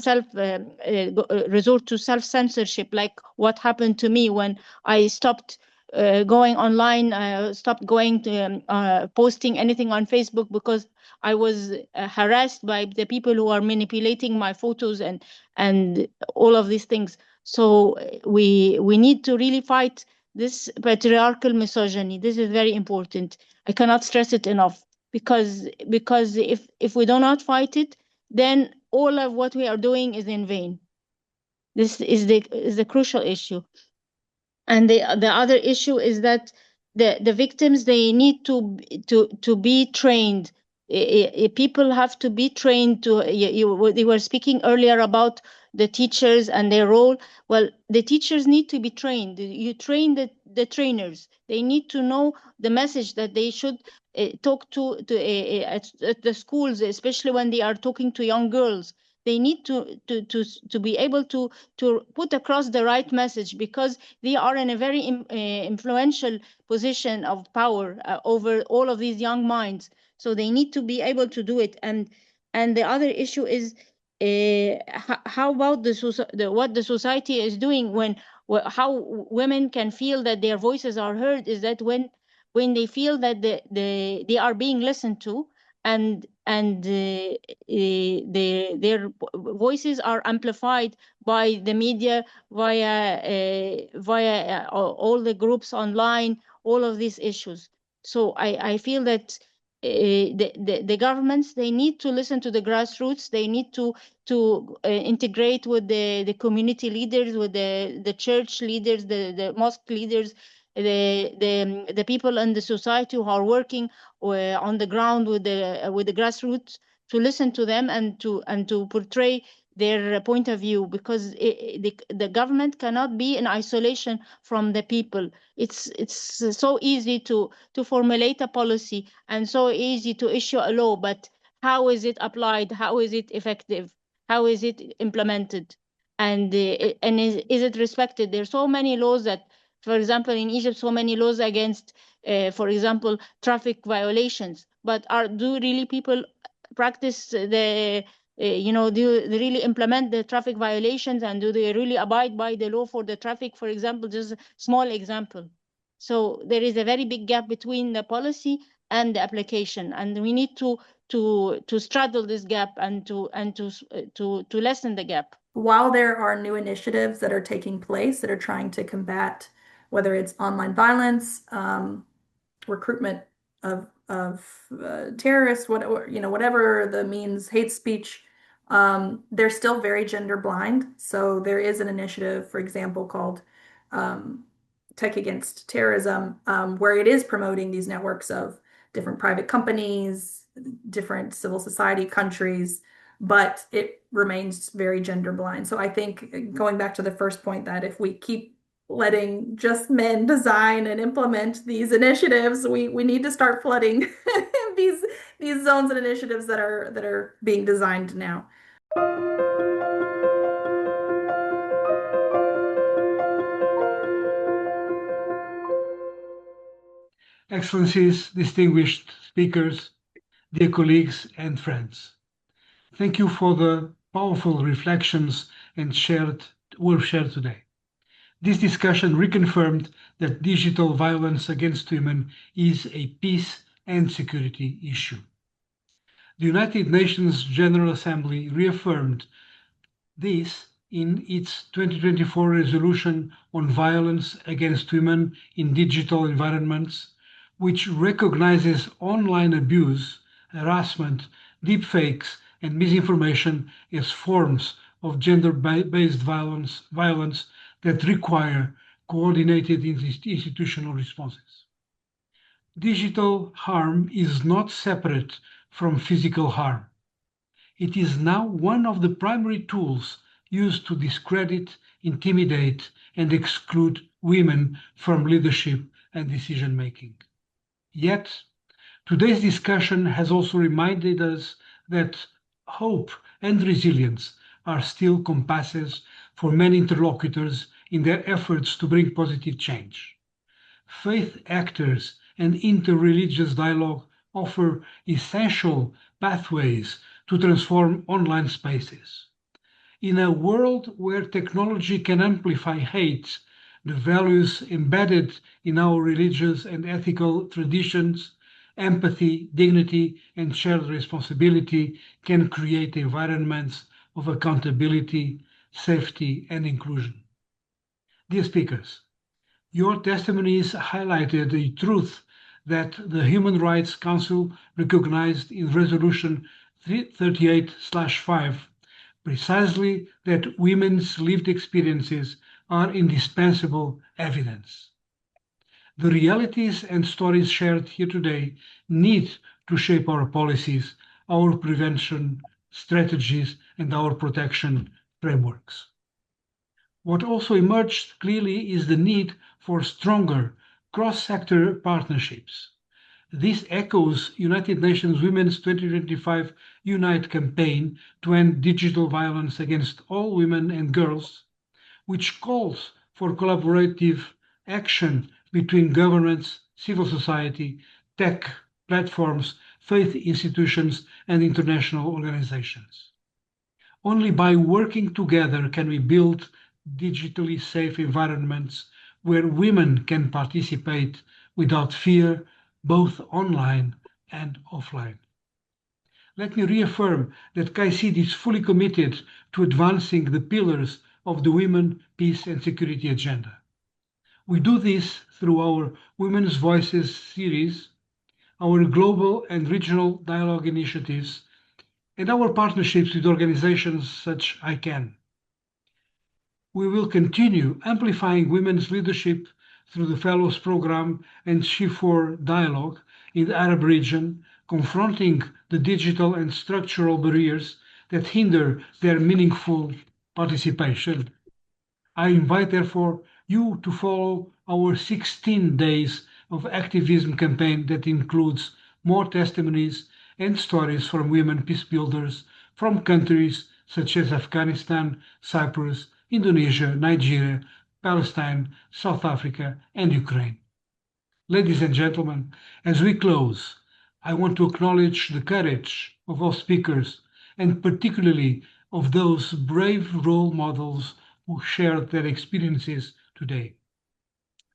resort to self-censorship, like what happened to me when I stopped going online, stopped going to posting anything on Facebook, because I was harassed by the people who are manipulating my photos and all of these things. So we need to really fight this patriarchal misogyny. This is very important. I cannot stress it enough, because if we do not fight it, then all of what we are doing is in vain. This is the crucial issue. And the other issue is that the victims, they need to be trained. People have to be trained to. They were speaking earlier about the teachers and their role. Well, the teachers need to be trained. You train the trainers. They need to know the message that they should talk to at the schools, especially when they are talking to young girls. They need to be able to put across the right message, because they are in a very influential position of power over all of these young minds. So they need to be able to do it. And the other issue is how about what the society is doing, how women can feel that their voices are heard, is that when they feel that they are being listened to, and their voices are amplified by the media, via all the groups online, all of these issues. So I feel that the governments, they need to listen to the grassroots. They need to integrate with the community leaders, with the church leaders, the mosque leaders, the people in the society who are working on the ground with the grassroots, to listen to them and to portray their point of view, because the government cannot be in isolation from the people. It's so easy to formulate a policy and so easy to issue a law, but how is it applied? How is it effective? How is it implemented? And is it respected? There are so many laws that, for example, in Egypt, so many laws against, for example, traffic violations. But do really people practice do they really implement the traffic violations, and do they really abide by the law for the traffic, for example? Just a small example. So there is a very big gap between the policy and the application, and we need to straddle this gap and to lessen the gap. While there are new initiatives that are taking place that are trying to combat, whether it's online violence, recruitment of terrorists, whatever the means, hate speech, they're still very gender blind. So there is an initiative, for example, called Tech Against Terrorism, where it is promoting these networks of different private companies, different civil society countries, but it remains very gender blind. So I think going back to the first point, that if we keep letting just men design and implement these initiatives, we need to start flooding these zones and initiatives that are being designed now. Excellencies, distinguished speakers, dear colleagues and friends, thank you for the powerful reflections were shared today. This discussion reconfirmed that digital violence against women is a peace and security issue. The United Nations General Assembly reaffirmed this in its 2024 resolution on violence against women in digital environments, which recognizes online abuse, harassment, deepfakes, and misinformation as forms of gender-based violence that require coordinated institutional responses. Digital harm is not separate from physical harm. It is now one of the primary tools used to discredit, intimidate, and exclude women from leadership and decision-making. Yet, today's discussion has also reminded us that hope and resilience are still compasses for many interlocutors in their efforts to bring positive change. Faith actors and interreligious dialogue offer essential pathways to transform online spaces. In a world where technology can amplify hate, the values embedded in our religious and ethical traditions, empathy, dignity, and shared responsibility can create environments of accountability, safety, and inclusion. Dear speakers, your testimonies highlighted the truth that the Human Rights Council recognized in Resolution 38/5, precisely that women's lived experiences are indispensable evidence. The realities and stories shared here today need to shape our policies, our prevention strategies, and our protection frameworks. What also emerged clearly is the need for stronger cross-sector partnerships. This echoes United Nations Women's 2025 Unite campaign to end digital violence against all women and girls, which calls for collaborative action between governments, civil society, tech platforms, faith institutions, and international organizations. Only by working together can we build digitally safe environments where women can participate without fear, both online and offline. Let me reaffirm that KAICIID is fully committed to advancing the pillars of the Women, Peace and Security agenda. We do this through our Women's Voices series, our global and regional dialogue initiatives, and our partnerships with organizations such as ICANN. We will continue amplifying women's leadership through the Fellows Program and She4 Dialogue in the Arab region, confronting the digital and structural barriers that hinder their meaningful participation. I invite, therefore, you to follow our 16 days of activism campaign that includes more testimonies and stories from women peacebuilders from countries such as Afghanistan, Cyprus, Indonesia, Nigeria, Palestine, South Africa, and Ukraine. Ladies and gentlemen, as we close, I want to acknowledge the courage of all speakers, and particularly of those brave role models who shared their experiences today.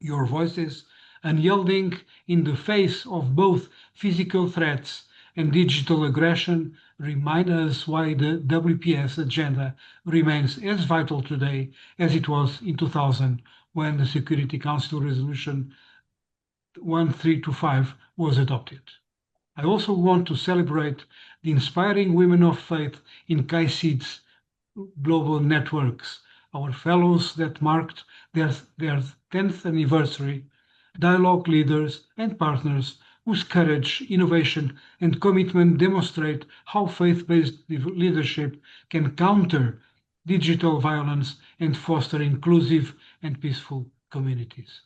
Your voices, unyielding in the face of both physical threats and digital aggression, remind us why the WPS agenda remains as vital today as it was in 2000 when the Security Council Resolution 1325 was adopted. I also want to celebrate the inspiring women of faith in KAICIID's global networks, our fellows that marked their 10th anniversary, dialogue leaders and partners whose courage, innovation, and commitment demonstrate how faith-based leadership can counter digital violence and foster inclusive and peaceful communities.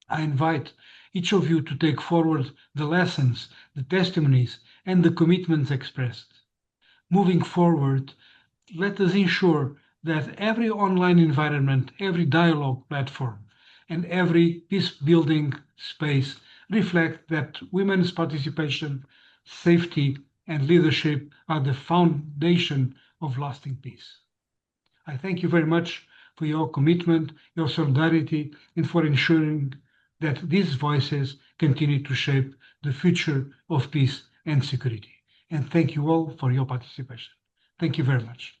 I invite each of you to take forward the lessons, the testimonies, and the commitments expressed. Moving forward, let us ensure that every online environment, every dialogue platform, and every peace-building space reflect that women's participation, safety, and leadership are the foundation of lasting peace. I thank you very much for your commitment, your solidarity, and for ensuring that these voices continue to shape the future of peace and security. And thank you all for your participation. Thank you very much.